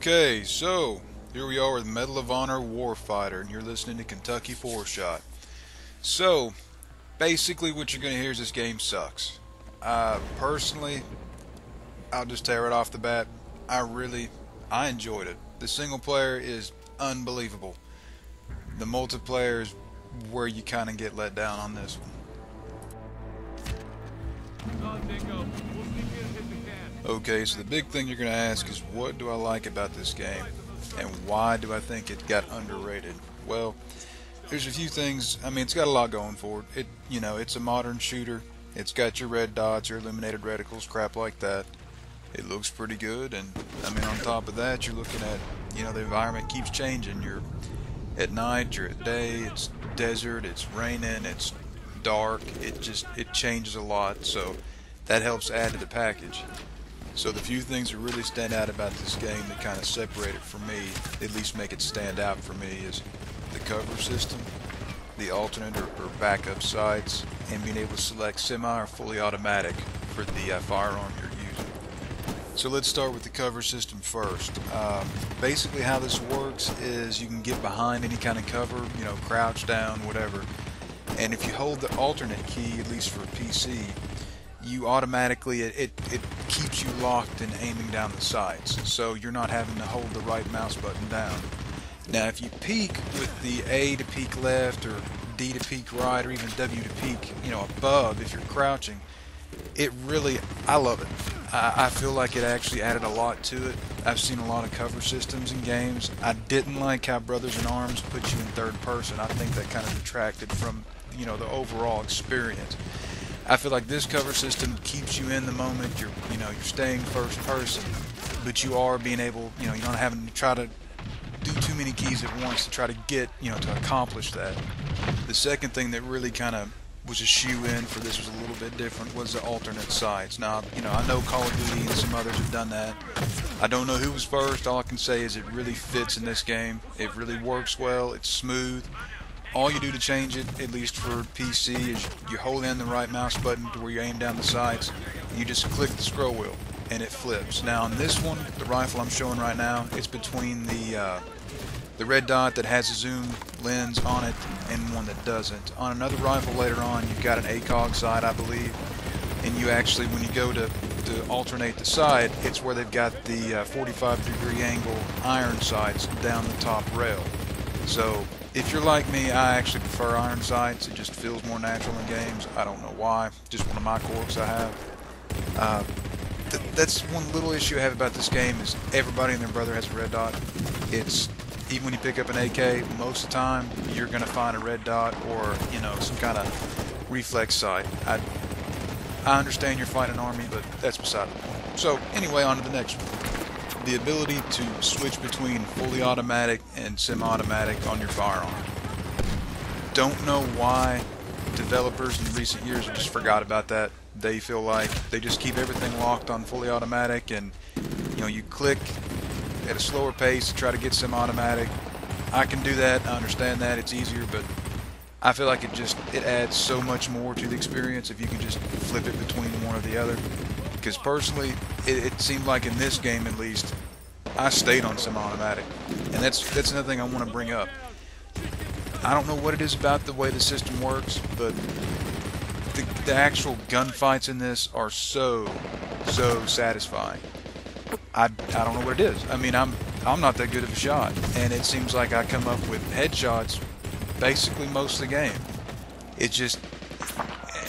Okay, so here we are with Medal of Honor Warfighter, and you're listening to Kentucky 4-Shot. So, basically what you're going to hear is this game sucks. Personally, I'll just tear it off the bat. I enjoyed it. The single player is unbelievable. The multiplayer is where you kind of get let down on this one. Okay, so the big thing you're going to ask is, what do I like about this game? And why do I think it got underrated? Well, there's a few things. I mean, it's got a lot going for it. It's a modern shooter. It's got your red dots, your illuminated reticles, crap like that. It looks pretty good, and I mean, on top of that, you're looking at, the environment keeps changing. You're at night, you're at day, it's desert, it's raining, it's dark. It changes a lot, so that helps add to the package. So the few things that really stand out about this game that kind of separate it from me, at least make it stand out for me, is the cover system, the alternate or backup sights, and being able to select semi or fully automatic for the firearm you're using. So let's start with the cover system first. Basically how this works is you can get behind any kind of cover, crouch down, whatever, and if you hold the alternate key, at least for PC, you automatically, it keeps you locked and aiming down the sights, so you're not having to hold the right mouse button down. Now if you peek with the A to peek left, or D to peek right, or even W to peek above if you're crouching, I love it. I feel like it actually added a lot to it. I've seen a lot of cover systems in games. I didn't like how Brothers in Arms put you in third person. I think that kind of detracted from the overall experience. I feel like this cover system keeps you in the moment. You're staying first person, but you are being able, you're not having to try to do too many keys at once to try to get, to accomplish that. The second thing that really kind of was a shoe-in for this was a little bit different was the alternate sights. Now, I know Call of Duty and some others have done that. I don't know who was first. All I can say is it really fits in this game. It really works well. It's smooth. All you do to change it, at least for PC, is you hold in the right mouse button to where you aim down the sights, and you just click the scroll wheel, and it flips. Now on this one, the rifle I'm showing right now, it's between the red dot that has a zoom lens on it and one that doesn't. On another rifle later on, you've got an ACOG sight, I believe, and you actually, when you go to alternate the sight, it's where they've got the 45-degree angle iron sights down the top rail. So if you're like me, I actually prefer iron sights. It just feels more natural in games. I don't know why. Just one of my quirks I have. That's one little issue I have about this game, is everybody and their brother has a red dot. Even when you pick up an AK, most of the time you're going to find a red dot or some kind of reflex sight. I understand you're fighting an army, but that's beside the point. So anyway, on to the next one. The ability to switch between fully automatic and semi-automatic on your firearm. Don't know why developers in recent years have just forgot about that. They feel like they just keep everything locked on fully automatic, and you click at a slower pace to try to get semi-automatic. I can do that. I understand that. It's easier, but I feel like it adds so much more to the experience if you can just flip it between one or the other. Because personally, it seemed like in this game at least, I stayed on semi-automatic, and that's another thing I want to bring up. I don't know what it is about the way the system works, but the actual gunfights in this are so satisfying. I don't know what it is. I mean, I'm not that good of a shot, and it seems like I come up with headshots basically most of the game.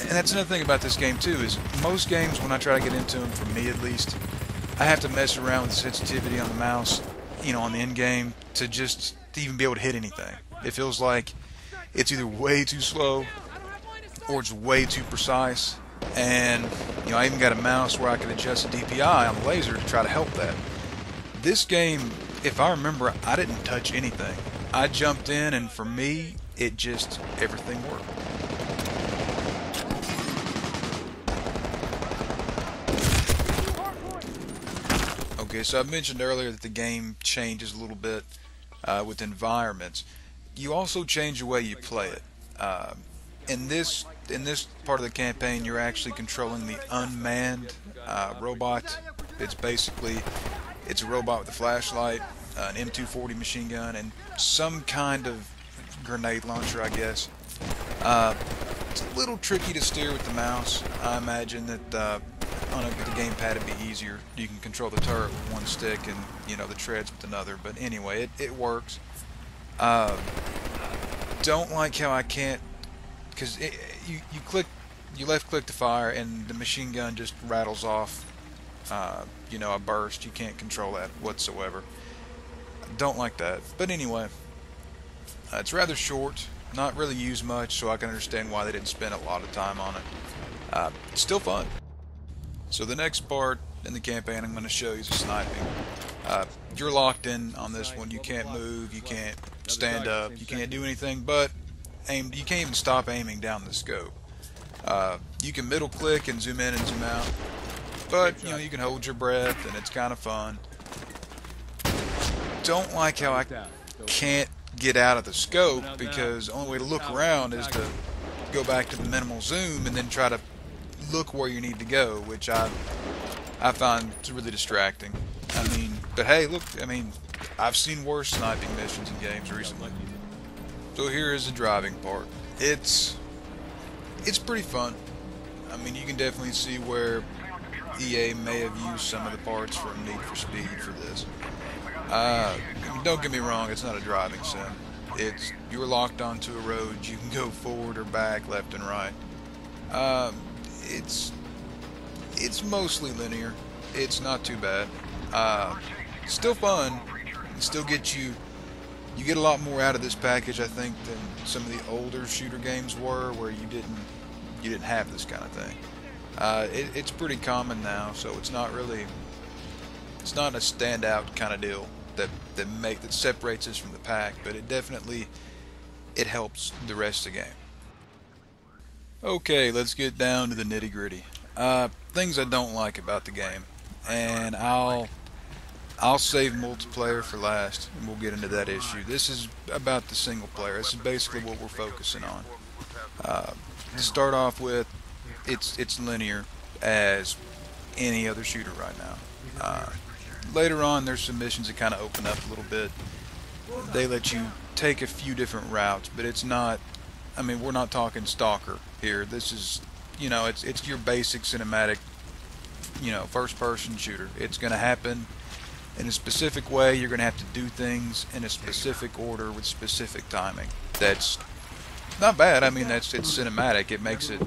And that's another thing about this game too, is most games, when I try to get into them, for me at least, I have to mess around with the sensitivity on the mouse, on the end game, to even be able to hit anything. It feels like it's either way too slow or it's way too precise. And I even got a mouse where I can adjust the DPI on the laser to try to help that. This game, if I remember, I didn't touch anything. I jumped in, and for me, everything worked. Okay, so I mentioned earlier that the game changes a little bit with environments. You also change the way you play it. In this part of the campaign, you're actually controlling the unmanned robot. It's a robot with a flashlight, an M240 machine gun, and some kind of grenade launcher, I guess. It's a little tricky to steer with the mouse. I imagine that with the gamepad it'd be easier. You can control the turret with one stick and the treads with another. But anyway, it works. Don't like how I can't, because you left click to fire and the machine gun just rattles off. A burst. You can't control that whatsoever. Don't like that. But anyway, it's rather short. Not really used much, so I can understand why they didn't spend a lot of time on it. It's still fun. So the next part in the campaign I'm going to show you is the sniping. You're locked in on this one. You can't move, you can't stand up, you can't do anything but aim. You can't even stop aiming down the scope. You can middle click and zoom in and zoom out, but you can hold your breath and it's kind of fun. Don't like how I can't get out of the scope, because the only way to look around is to go back to the minimal zoom and then try to look where you need to go, which I find really distracting. But hey, look, I've seen worse sniping missions in games recently. So here is the driving part. It's pretty fun. You can definitely see where EA may have used some of the parts from Need for Speed for this. Don't get me wrong, it's not a driving sim. You're locked onto a road, you can go forward or back, left and right. It's mostly linear. It's not too bad. Still fun. Still you get a lot more out of this package, I think, than some of the older shooter games were, where you didn't have this kind of thing. It's pretty common now, so it's not a standout kind of deal that separates us from the pack, but it helps the rest of the game. Okay, let's get down to the nitty-gritty. Things I don't like about the game, and I'll save multiplayer for last, and we'll get into that issue. This is about the single player. This is basically what we're focusing on. To start off with, it's linear as any other shooter right now. Later on, there's some missions that kind of open up a little bit. They let you take a few different routes, but it's not. We're not talking Stalker here. This is, it's your basic cinematic, first-person shooter. It's going to happen in a specific way. You're going to have to do things in a specific order with specific timing. That's not bad. It's cinematic. It makes it.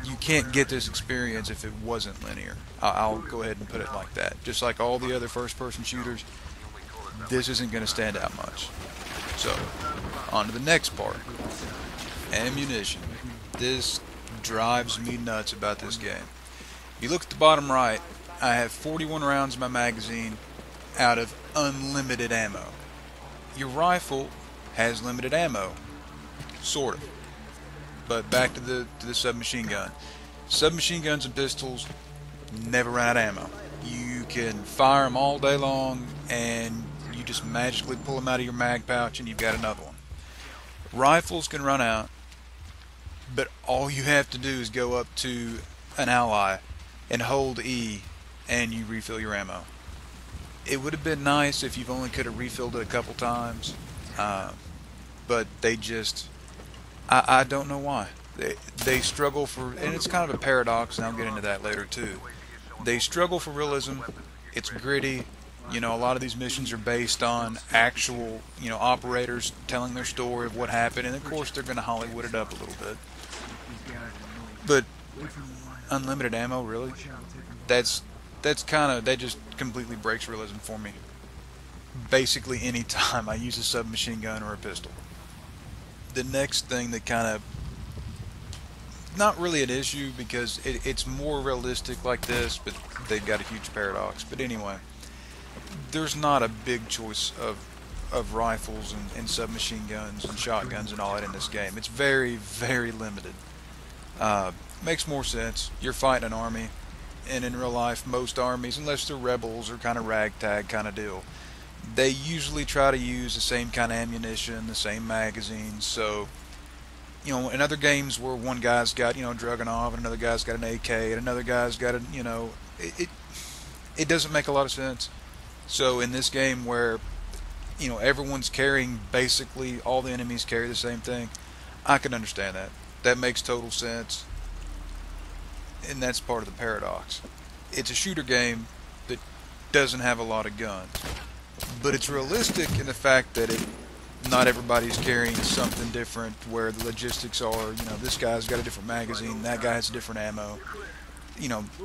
You can't get this experience if it wasn't linear. I'll go ahead and put it like that. Just like all the other first-person shooters, this isn't going to stand out much. So, on to the next part. Ammunition. This drives me nuts about this game. If you look at the bottom right, I have 41 rounds in my magazine out of unlimited ammo. Your rifle has limited ammo, sort of. But back to the submachine gun. Submachine guns and pistols never run out of ammo. You can fire them all day long, and you just magically pull them out of your mag pouch, and you've got another one. Rifles can run out, but all you have to do is go up to an ally and hold E, and you refill your ammo. It would have been nice if you've only could have refilled it a couple times, but they just. I don't know why. They struggle for, and it's kind of a paradox, and I'll get into that later too. They struggle for realism. It's gritty. A lot of these missions are based on actual, operators telling their story of what happened, and of course they're going to Hollywood it up a little bit. But unlimited ammo, really? That just completely breaks realism for me. Basically any time I use a submachine gun or a pistol. The next thing that kind of, not really an issue, because it's more realistic like this, but they've got a huge paradox. But anyway, there's not a big choice of rifles and submachine guns and shotguns and all that in this game. It's very, very limited. Makes more sense. You're fighting an army, and in real life, most armies, unless they're rebels or kind of ragtag kind of deal, they usually try to use the same kind of ammunition, the same magazines. So, in other games where one guy's got, Dragunov, and another guy's got an AK, and another guy's got a, it doesn't make a lot of sense. So in this game where everyone's carrying, basically all the enemies carry the same thing, I can understand that. That makes total sense, and that's part of the paradox. It's a shooter game that doesn't have a lot of guns, but it's realistic in the fact that not everybody's carrying something different, where the logistics are, this guy's got a different magazine, that guy has a different ammo,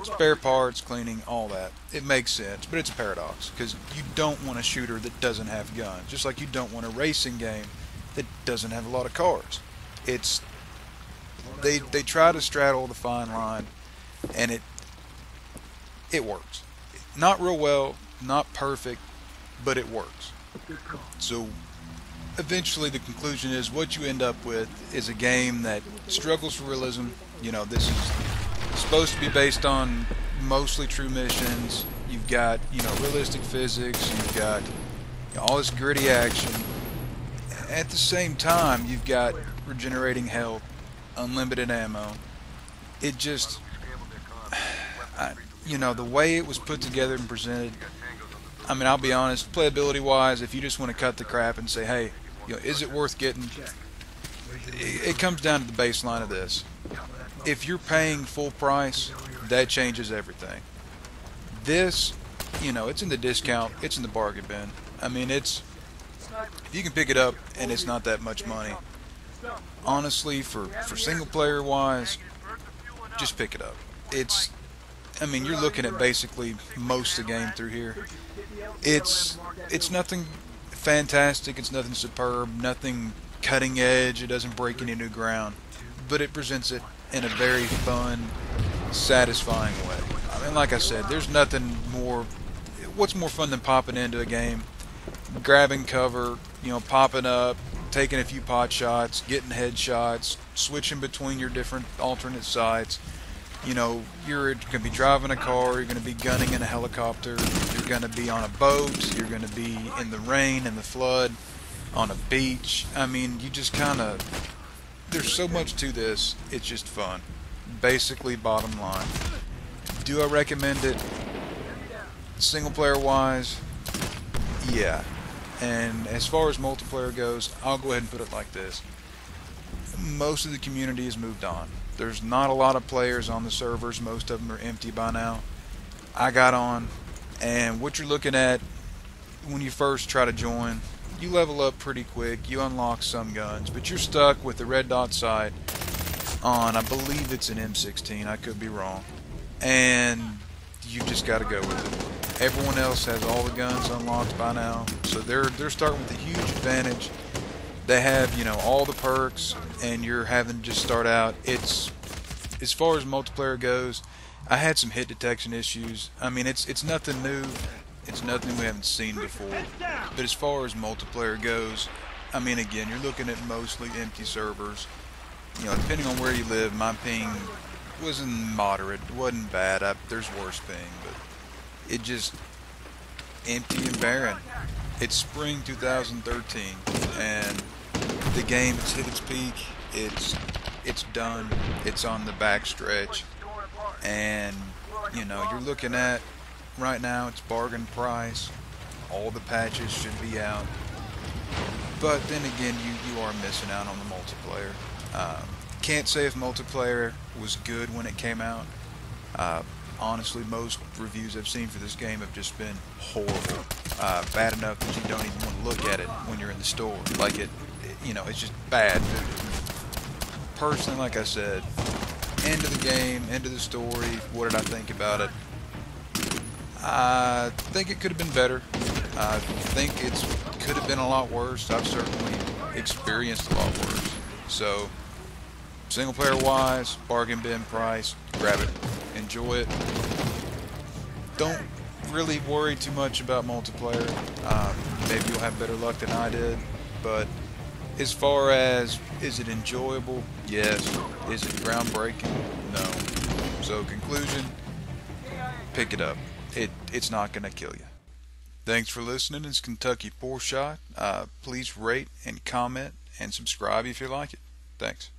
spare parts, cleaning, all that. It makes sense, but it's a paradox, because you don't want a shooter that doesn't have guns, just like you don't want a racing game that doesn't have a lot of cars. It's they try to straddle the fine line, and it works. Not real well, not perfect, but it works. So eventually the conclusion is what you end up with is a game that struggles for realism. This is supposed to be based on mostly true missions. You've got, realistic physics. You've got all this gritty action. At the same time, you've got regenerating health, unlimited ammo. It just, the way it was put together and presented, I mean, I'll be honest, playability wise, if you just want to cut the crap and say, hey, is it worth getting? It comes down to the baseline of this. If you're paying full price, that changes everything. This, it's in the discount, it's in the bargain bin. I mean, if you can pick it up and it's not that much money, honestly, for single player wise, just pick it up. You're looking at basically most of the game through here. It's nothing fantastic, it's nothing superb, nothing cutting edge, it doesn't break any new ground, but it presents it in a very fun, satisfying way. I mean, like I said, there's nothing more, what's more fun than popping into a game, grabbing cover, popping up, taking a few pot shots, getting headshots, switching between your different alternate sites. You're going to be driving a car, you're going to be gunning in a helicopter, you're going to be on a boat, you're going to be in the rain and the flood, on a beach. I mean, you just kind of, there's so much to this, it's just fun. Basically, bottom line. Do I recommend it? Single player wise, yeah. And as far as multiplayer goes, I'll go ahead and put it like this. Most of the community has moved on. There's not a lot of players on the servers. Most of them are empty by now. I got on, and what you're looking at when you first try to join, you level up pretty quick, you unlock some guns, but you're stuck with the red dot sight on, I believe it's an M16, I could be wrong, and you just got to go with it. Everyone else has all the guns unlocked by now, so they're starting with a huge advantage. They have, all the perks, and you're having to just start out. It's, as far as multiplayer goes, I had some hit detection issues. I mean, it's nothing new. It's nothing we haven't seen before. But as far as multiplayer goes, I mean, again, you're looking at mostly empty servers. Depending on where you live, my ping wasn't moderate. It wasn't bad. There's worse ping, but it just empty and barren. It's spring 2013, and the game has hit its peak. It's done. It's on the back stretch, and you're looking at right now. It's bargain price. All the patches should be out, but then again, you are missing out on the multiplayer. Can't say if multiplayer was good when it came out. Honestly, most reviews I've seen for this game have just been horrible. Bad enough that you don't even want to look at it when you're in the store. Like it's just bad. Personally, like I said, end of the game, end of the story, what did I think about it? I think it could have been better. I think it could have been a lot worse. I've certainly experienced a lot worse. So, single player wise, bargain bin price, grab it, enjoy it. Don't really worry too much about multiplayer. Maybe you'll have better luck than I did, but as far as, is it enjoyable? Yes. Is it groundbreaking? No. So, conclusion, pick it up. It's not going to kill you. Thanks for listening. It's Kentucky Poor Shot. Please rate and comment and subscribe if you like it. Thanks.